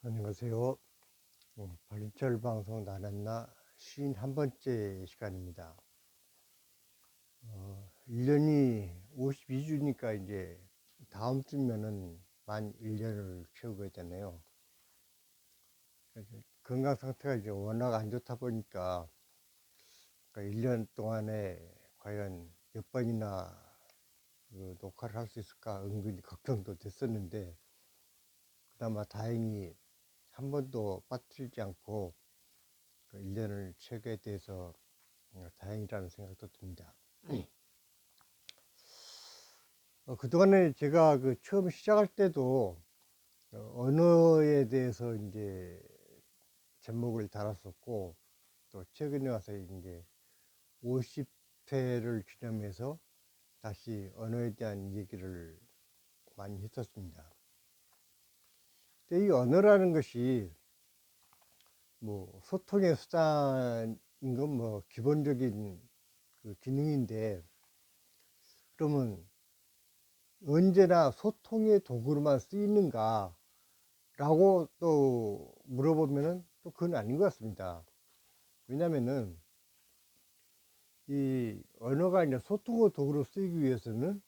안녕하세요. 발인철 방송 나눴나 51번째 시간입니다. 1년이 52주니까 이제 다음 주면은 만 1년을 채우고 있잖아요. 건강 상태가 이제 워낙 안 좋다 보니까 1년 동안에 과연 몇 번이나 녹화를 할 수 있을까 은근히 걱정도 됐었는데, 그나마 다행히 한 번도 빠뜨리지 않고 1년을 채우게 돼서 다행이라는 생각도 듭니다. 그동안에 제가 처음 시작할 때도 언어에 대해서 이제 제목을 달았었고, 또 최근에 와서 이제 50회를 기념해서 다시 언어에 대한 얘기를 많이 했었습니다. 근데 이 언어라는 것이 뭐 소통의 수단인 건 뭐 기본적인 기능인데, 그러면 언제나 소통의 도구로만 쓰이는가 라고 또 물어보면은 또 그건 아닌 것 같습니다. 왜냐면은 이 언어가 이제 소통의 도구로 쓰이기 위해서는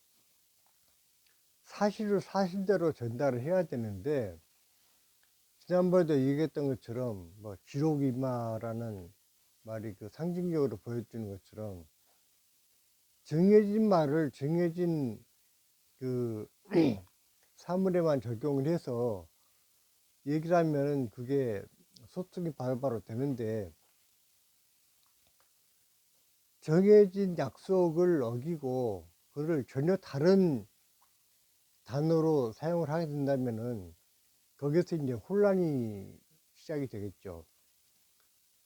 사실을 사실대로 전달을 해야 되는데, 지난번에도 얘기했던 것처럼 뭐 기록이마라는 말이 상징적으로 보여주는 것처럼 정해진 말을 정해진 그 사물에만 적용을 해서 얘기를 하면 그게 소통이 바로바로 되는데, 정해진 약속을 어기고 그를 전혀 다른 단어로 사용을 하게 된다면은 거기서 이제 혼란이 시작이 되겠죠.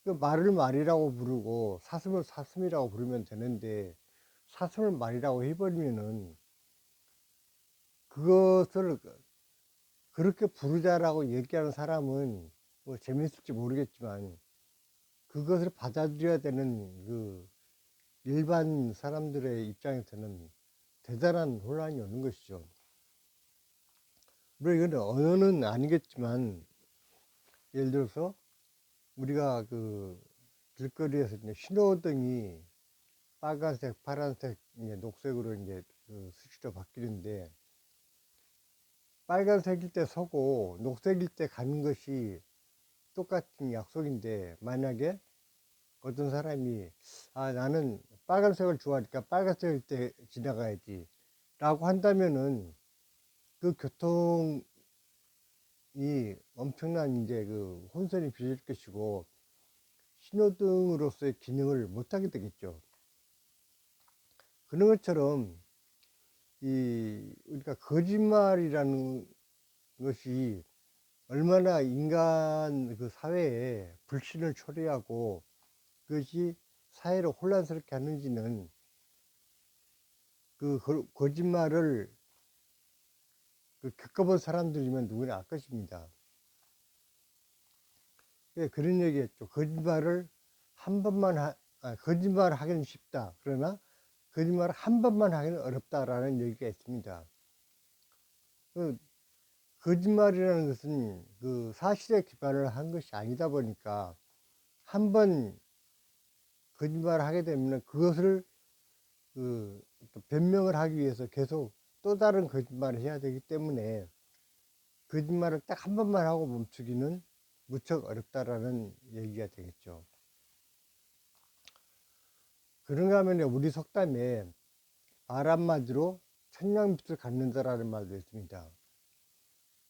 말을 말이라고 부르고 사슴을 사슴이라고 부르면 되는데, 사슴을 말이라고 해버리면은 그것을 그렇게 부르자라고 얘기하는 사람은 뭐 재밌을지 모르겠지만, 그것을 받아들여야 되는 일반 사람들의 입장에서는 대단한 혼란이 오는 것이죠. 물론 이건 언어는 아니겠지만, 예를 들어서 우리가 길거리에서 이제 신호등이 빨간색, 파란색, 이제 녹색으로 이제 수시로 바뀌는데, 빨간색일 때 서고 녹색일 때 가는 것이 똑같은 약속인데, 만약에 어떤 사람이 나는 빨간색을 좋아하니까 빨간색일 때 지나가야지 라고 한다면은 그 교통이 엄청난 이제 혼선이 빚을 것이고, 신호등으로서의 기능을 못하게 되겠죠. 그런 것처럼 우리가 거짓말이라는 것이 얼마나 인간 사회에 불신을 초래하고 그것이 사회를 혼란스럽게 하는지는 거짓말을 겪어본 사람들이면 누구나 알 것입니다. 그런 얘기했죠. 거짓말을 한 번만 거짓말을 하기는 쉽다. 그러나 거짓말을 한 번만 하기는 어렵다라는 얘기가 있습니다. 거짓말이라는 것은 사실에 기반을 한 것이 아니다 보니까, 한 번 거짓말을 하게 되면 그것을 변명을 하기 위해서 계속 또 다른 거짓말을 해야 되기 때문에, 거짓말을 딱 한 번만 하고 멈추기는 무척 어렵다라는 얘기가 되겠죠. 그런가 하면 우리 속담에 말 한마디로 천냥빚을 갚는다라는 말도 있습니다.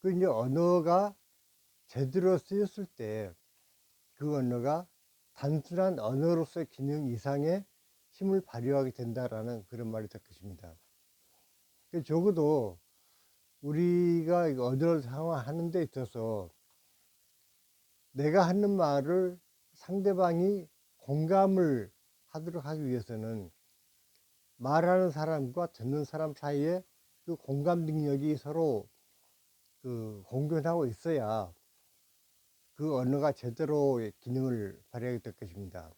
이제 언어가 제대로 쓰였을 때 그 언어가 단순한 언어로서의 기능 이상의 힘을 발휘하게 된다라는 그런 말이 될 것입니다. 적어도 우리가 언어를 사용하는 데 있어서 내가 하는 말을 상대방이 공감을 하도록 하기 위해서는 말하는 사람과 듣는 사람 사이에 그 공감 능력이 서로 공존하고 있어야 그 언어가 제대로 기능을 발휘하게 될 것입니다.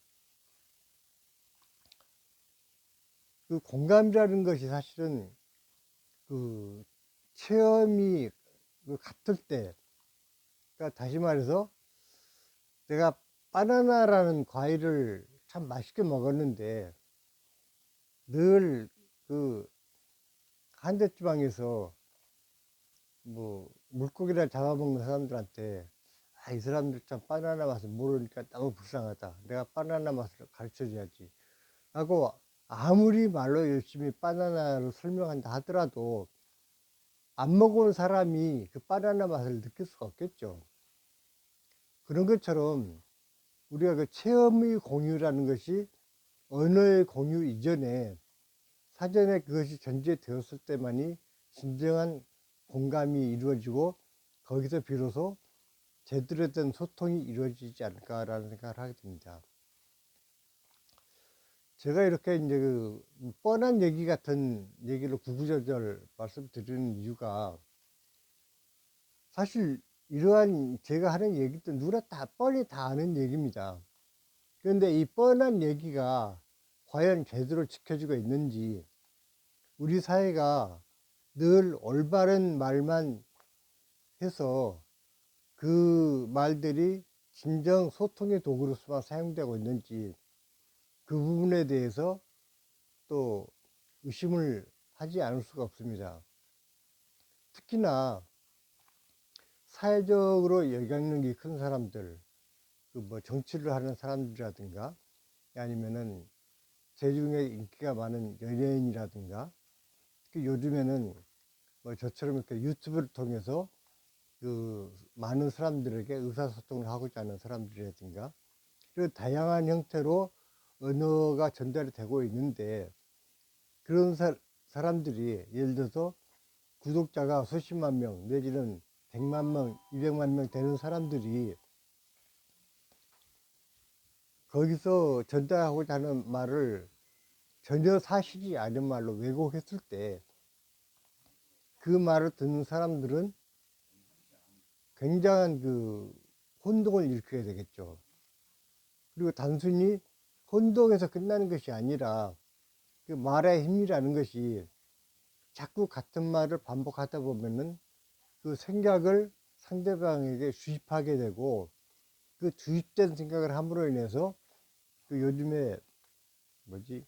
공감이라는 것이 사실은 체험이 같을 때, 그러니까 다시 말해서 내가 바나나라는 과일을 참 맛있게 먹었는데 늘 그 한대지방에서 뭐 물고기를 잡아먹는 사람들한테 이 사람들 참 바나나 맛을 모르니까 너무 불쌍하다. 내가 바나나 맛을 가르쳐 줘야지. 하고 아무리 말로 열심히 바나나를 설명한다 하더라도 안 먹어본 사람이 그 바나나 맛을 느낄 수가 없겠죠. 그런 것처럼 우리가 그 체험의 공유라는 것이 언어의 공유 이전에 사전에 그것이 전제되었을 때만이 진정한 공감이 이루어지고 거기서 비로소 제대로 된 소통이 이루어지지 않을까라는 생각을 하게 됩니다. 제가 이렇게 이제 그 뻔한 얘기 같은 얘기를 구구절절 말씀드리는 이유가 사실 이러한 제가 하는 얘기도 누구나 다 뻔히 다 아는 얘기입니다. 그런데 이 뻔한 얘기가 과연 제대로 지켜지고 있는지, 우리 사회가 늘 올바른 말만 해서 그 말들이 진정 소통의 도구로서만 사용되고 있는지, 그 부분에 대해서 또 의심을 하지 않을 수가 없습니다. 특히나 사회적으로 영향력이 큰 사람들, 그 뭐 정치를 하는 사람들이라든가 아니면은 대중의 인기가 많은 연예인이라든가, 그 요즘에는 뭐 저처럼 이렇게 유튜브를 통해서 그 많은 사람들에게 의사소통을 하고자 하는 사람들이라든가, 그 다양한 형태로 언어가 전달이 되고 있는데, 그런 사람들이 예를 들어서 구독자가 수십만 명 내지는 100만 명, 200만 명 되는 사람들이 거기서 전달하고자 하는 말을 전혀 사실이 아닌 말로 왜곡했을 때 그 말을 듣는 사람들은 굉장한 그 혼동을 일으키게 되겠죠. 그리고 단순히 혼동에서 끝나는 것이 아니라 그 말의 힘이라는 것이 자꾸 같은 말을 반복하다 보면은 그 생각을 상대방에게 주입하게 되고, 그 주입된 생각을 함으로 인해서 그 요즘에 뭐지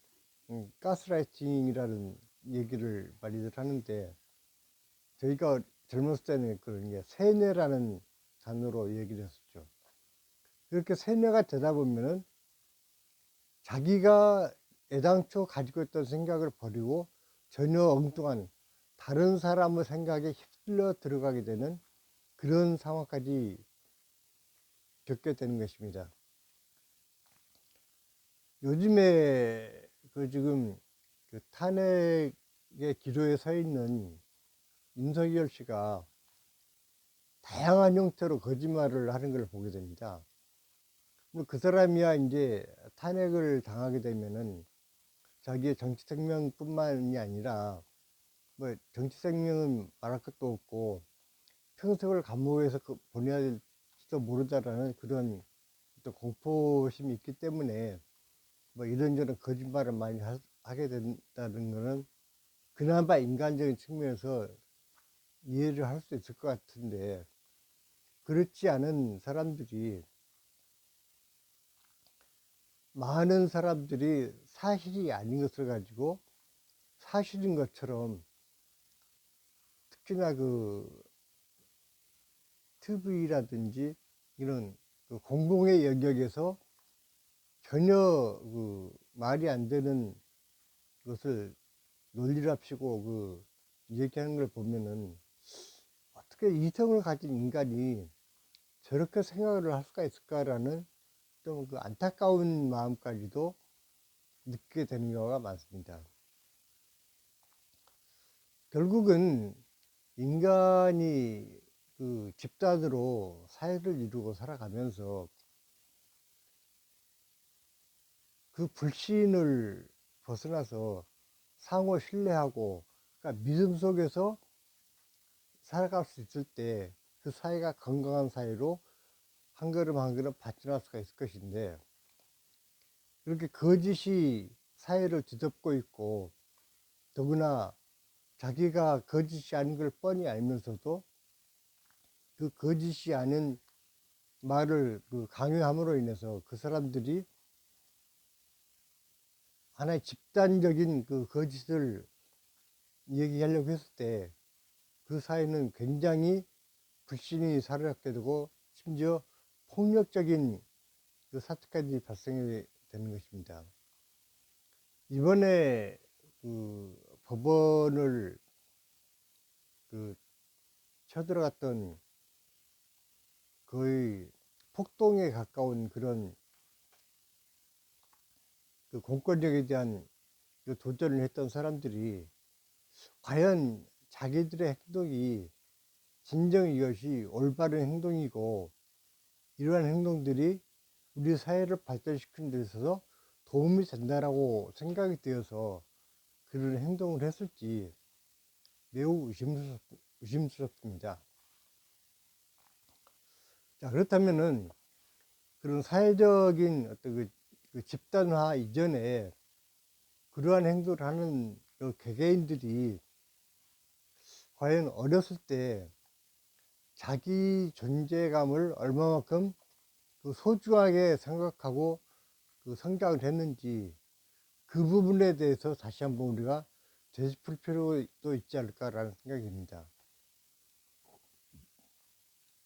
가스라이팅이라는 얘기를 많이들 하는데, 저희가 젊었을 때는 그런 게 세뇌라는 단어로 얘기를 했었죠. 그렇게 세뇌가 되다 보면은 자기가 애당초 가지고 있던 생각을 버리고 전혀 엉뚱한 다른 사람의 생각에 휩쓸려 들어가게 되는 그런 상황까지 겪게 되는 것입니다. 요즘에 그 지금 그 탄핵의 기로에 서 있는 윤석열 씨가 다양한 형태로 거짓말을 하는 걸 보게 됩니다. 그 사람이야 이제 탄핵을 당하게 되면은 자기의 정치 생명뿐만이 아니라 뭐 정치 생명은 말할 것도 없고 평생을 감옥에서 보내야 될지도 모르다라는 그런 또 공포심이 있기 때문에 뭐 이런저런 거짓말을 많이 하게 된다는 것은 그나마 인간적인 측면에서 이해를 할 수 있을 것 같은데, 그렇지 않은 사람들이, 많은 사람들이 사실이 아닌 것을 가지고 사실인 것처럼, 특히나 그 TV라든지 이런 그 공공의 영역에서 전혀 그 말이 안 되는 것을 논리랍시고 그 얘기하는 걸 보면은 어떻게 이성을 가진 인간이 저렇게 생각을 할 수가 있을까라는 좀 그 안타까운 마음까지도 느끼게 되는 경우가 많습니다. 결국은 인간이 그 집단으로 사회를 이루고 살아가면서 그 불신을 벗어나서 상호 신뢰하고, 그러니까 믿음 속에서 살아갈 수 있을 때 그 사회가 건강한 사회로 한 걸음 한 걸음 발전할 수가 있을 것인데, 그렇게 거짓이 사회를 뒤덮고 있고, 더구나 자기가 거짓이 아닌 걸 뻔히 알면서도 그 거짓이 아닌 말을 그 강요함으로 인해서 그 사람들이 하나의 집단적인 그 거짓을 얘기하려고 했을 때 그 사회는 굉장히 불신이 사로잡게 되고 심지어 폭력적인 그 사태까지 발생이 되는 것입니다. 이번에 그 법원을 그 쳐들어갔던 거의 폭동에 가까운 그런 그 공권력에 대한 그 도전을 했던 사람들이 과연 자기들의 행동이 진정 이것이 올바른 행동이고 이러한 행동들이 우리 사회를 발전시키는 데 있어서 도움이 된다라고 생각이 되어서 그런 행동을 했을지 매우 의심스럽습니다. 자, 그렇다면은 그런 사회적인 어떤 그 집단화 이전에 그러한 행동을 하는 그 개개인들이 과연 어렸을 때 자기 존재감을 얼마만큼 그 소중하게 생각하고 그 성장을 했는지 그 부분에 대해서 다시 한번 우리가 되짚을 필요도 있지 않을까라는 생각이 듭니다.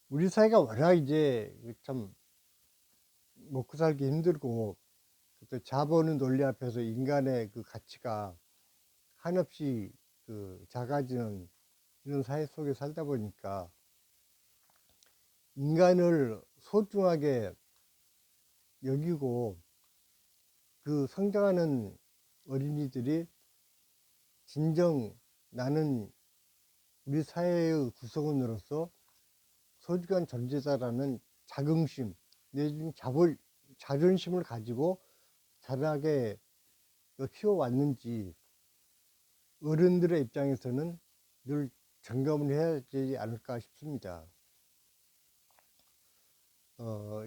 우리 사회가 워낙 이제 참 먹고 살기 힘들고 또 자본의 논리 앞에서 인간의 그 가치가 한없이 그 작아지는 이런 사회 속에 살다 보니까 인간을 소중하게 여기고 그 성장하는 어린이들이 진정 나는 우리 사회의 구성원으로서 소중한 존재다라는 자긍심 내지는 자존심을 가지고 자라게 키워왔는지 어른들의 입장에서는 늘 점검을 해야 되지 않을까 싶습니다.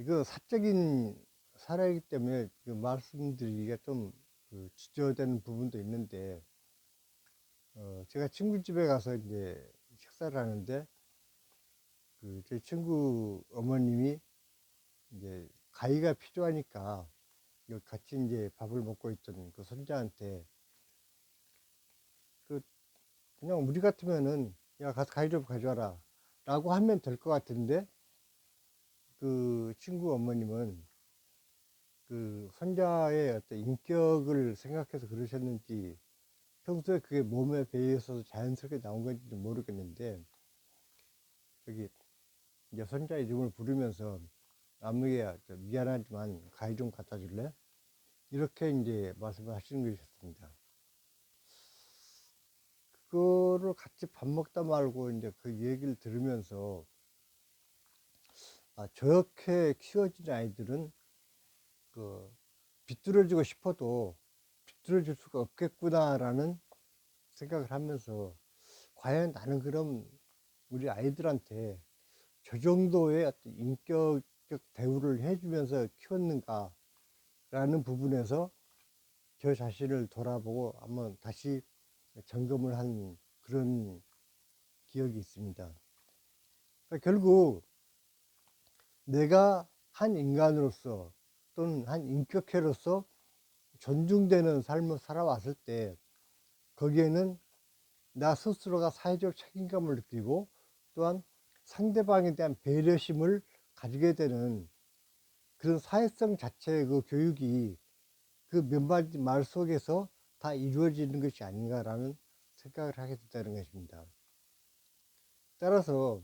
이거 사적인 사례이기 때문에 그 말씀드리기가 좀 주저되는 부분도 있는데, 제가 친구 집에 가서 이제 식사를 하는데, 제 친구 어머님이 이제 가위가 필요하니까 같이 이제 밥을 먹고 있던 그 손자한테 그냥 우리 같으면은 야 가서 가위 좀 가져와라 라고 하면 될 것 같은데 그 친구 어머님은 그 손자의 어떤 인격을 생각해서 그러셨는지 평소에 그게 몸에 배어서 자연스럽게 나온 건지 모르겠는데 여기 이제 손자 이름을 부르면서 아무개야 미안하지만 가위 좀 갖다 줄래? 이렇게 이제 말씀을 하시는 것이었습니다. 그거를 같이 밥 먹다 말고 이제 그 얘기를 들으면서 저렇게 키워진 아이들은 그 비뚤어지고 싶어도 비뚤어질 수가 없겠구나라는 생각을 하면서 과연 나는 그럼 우리 아이들한테 저 정도의 어떤 인격적 대우를 해주면서 키웠는가 라는 부분에서 저 자신을 돌아보고 한번 다시 점검을 한 그런 기억이 있습니다. 그러니까 결국 내가 한 인간으로서 또는 한 인격체로서 존중되는 삶을 살아왔을 때 거기에는 나 스스로가 사회적 책임감을 느끼고 또한 상대방에 대한 배려심을 가지게 되는 그런 사회성 자체의 그 교육이 그 몇 마디 말 속에서 다 이루어지는 것이 아닌가라는 생각을 하게 됐다는 것입니다. 따라서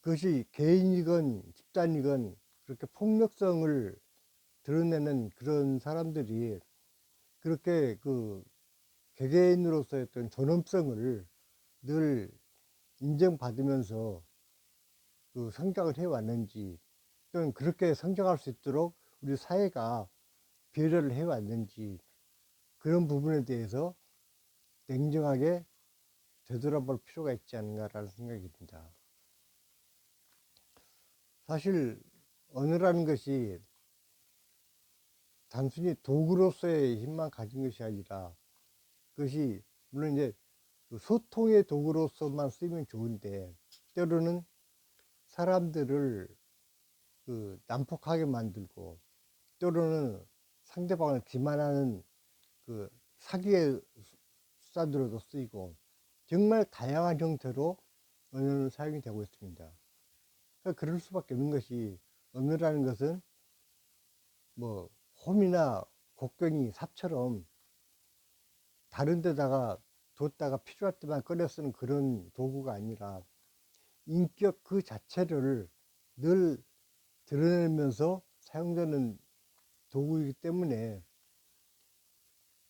그것이 개인이건 집단이건 그렇게 폭력성을 드러내는 그런 사람들이 그렇게 그 개개인으로서의 어떤 존엄성을 늘 인정받으면서 그 성장을 해왔는지 또는 그렇게 성장할 수 있도록 우리 사회가 배려를 해왔는지 그런 부분에 대해서 냉정하게 되돌아볼 필요가 있지 않은가라는 생각이 듭니다. 사실 언어라는 것이 단순히 도구로서의 힘만 가진 것이 아니라 그것이 물론 이제 소통의 도구로서만 쓰이면 좋은데 때로는 사람들을 난폭하게 만들고, 때로는 상대방을 기만하는 사기의 수단으로도 쓰이고, 정말 다양한 형태로 언어는 사용이 되고 있습니다. 그러니까 그럴 수밖에 없는 것이, 언어라는 것은 뭐 홈이나 곡괭이, 삽처럼 다른 데다가 뒀다가 필요할 때만 꺼내 쓰는 그런 도구가 아니라, 인격 그 자체를 늘 드러내면서 사용되는 도구이기 때문에,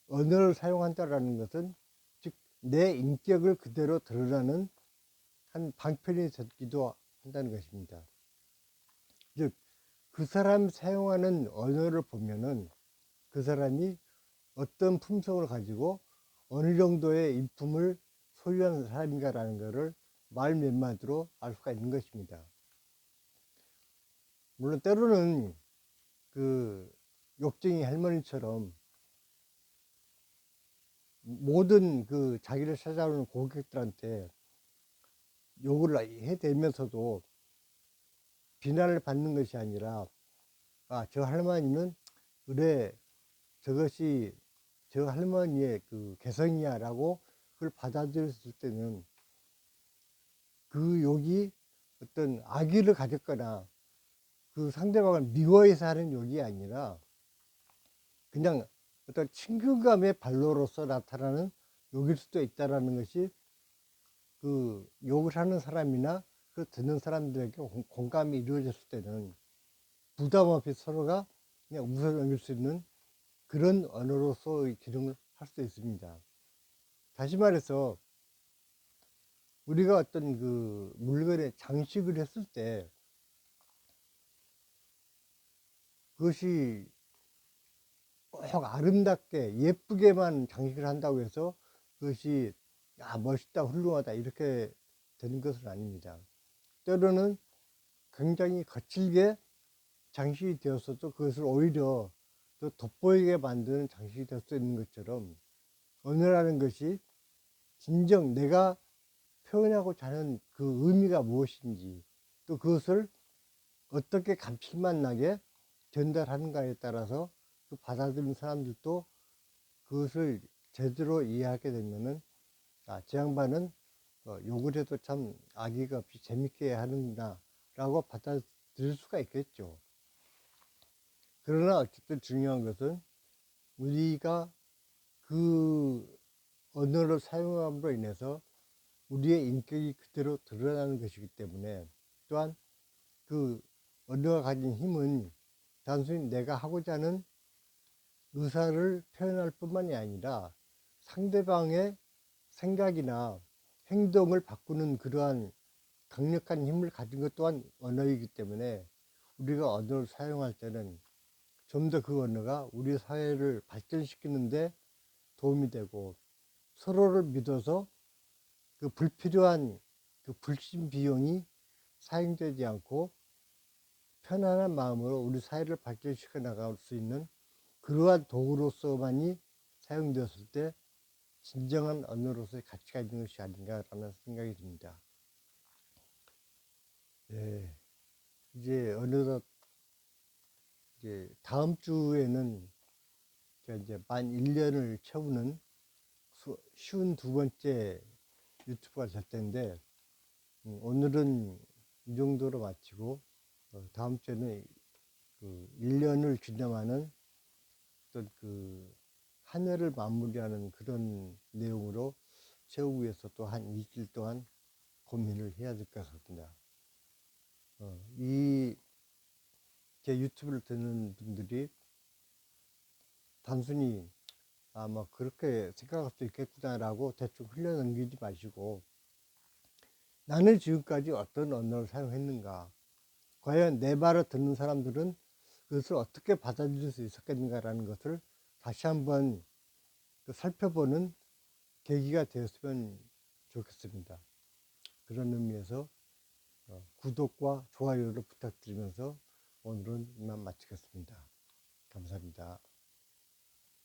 언어를 사용한다라는 것은 즉 내 인격을 그대로 드러나는 한 방편이 되기도 한다는 것입니다. 즉 그 사람 사용하는 언어를 보면은 그 사람이 어떤 품성을 가지고 어느 정도의 인품을 소유하는 사람인가라는 것을 말 몇 마디로 알 수가 있는 것입니다. 물론 때로는 욕쟁이 할머니처럼 모든 자기를 찾아오는 고객들한테 욕을 해대면서도 비난을 받는 것이 아니라, 저 할머니는 그래, 저것이 저 할머니의 개성이야 라고 그걸 받아들였을 때는, 그 욕이 어떤 악의를 가졌거나 그 상대방을 미워해서 하는 욕이 아니라, 그냥 어떤 친근감의 발로로서 나타나는 욕일 수도 있다라는 것이, 욕을 하는 사람이나 듣는 사람들에게 공감이 이루어졌을 때는 부담 없이 서로가 그냥 웃어 넘길 수 있는 그런 언어로서의 기능을 할 수 있습니다. 다시 말해서, 우리가 어떤 물건에 장식을 했을 때, 그것이 꼭 아름답게 예쁘게만 장식을 한다고 해서 그것이 멋있다, 훌륭하다 이렇게 되는 것은 아닙니다. 때로는 굉장히 거칠게 장식이 되었어도 그것을 오히려 더 돋보이게 만드는 장식이 될 수 있는 것처럼, 언어라는 것이 진정 내가 표현하고자 하는 그 의미가 무엇인지, 또 그것을 어떻게 감칠맛 나게 전달하는가에 따라서 받아들이는 사람들도 그것을 제대로 이해하게 되면은, 저 양반은 욕을 해도 참 악의가 없이 재밌게 하는구나 라고 받아들일 수가 있겠죠. 그러나 어쨌든 중요한 것은, 우리가 그 언어를 사용함으로 인해서 우리의 인격이 그대로 드러나는 것이기 때문에, 또한 그 언어가 가진 힘은 단순히 내가 하고자 하는 의사를 표현할 뿐만이 아니라 상대방의 생각이나 행동을 바꾸는 그러한 강력한 힘을 가진 것 또한 언어이기 때문에, 우리가 언어를 사용할 때는 좀 더 그 언어가 우리 사회를 발전시키는데 도움이 되고, 서로를 믿어서 불필요한 불신 비용이 사용되지 않고 편안한 마음으로 우리 사회를 발전시켜 나갈 수 있는 그러한 도구로서만이 사용되었을 때 진정한 언어로서의 가치가 있는 것이 아닌가라는 생각이 듭니다. 네, 이제 어느덧 이제 다음 주에는 이제 만 1년을 채우는 쉬운 두 번째 유튜브가 될 텐데, 오늘은 이 정도로 마치고, 다음 주에는 1년을 기념하는 어떤 한 해를 마무리하는 그런 내용으로 채우기 위해서 또 한 일주일 동안 고민을 해야 될 것 같습니다. 제 유튜브를 듣는 분들이 단순히 뭐 그렇게 생각할 수 있겠구나라고 대충 흘려넘기지 마시고, 나는 지금까지 어떤 언어를 사용했는가, 과연 내 말을 듣는 사람들은 그것을 어떻게 받아들일 수 있었겠는가라는 것을 다시 한번 살펴보는 계기가 되었으면 좋겠습니다. 그런 의미에서 구독과 좋아요를 부탁드리면서 오늘은 이만 마치겠습니다. 감사합니다.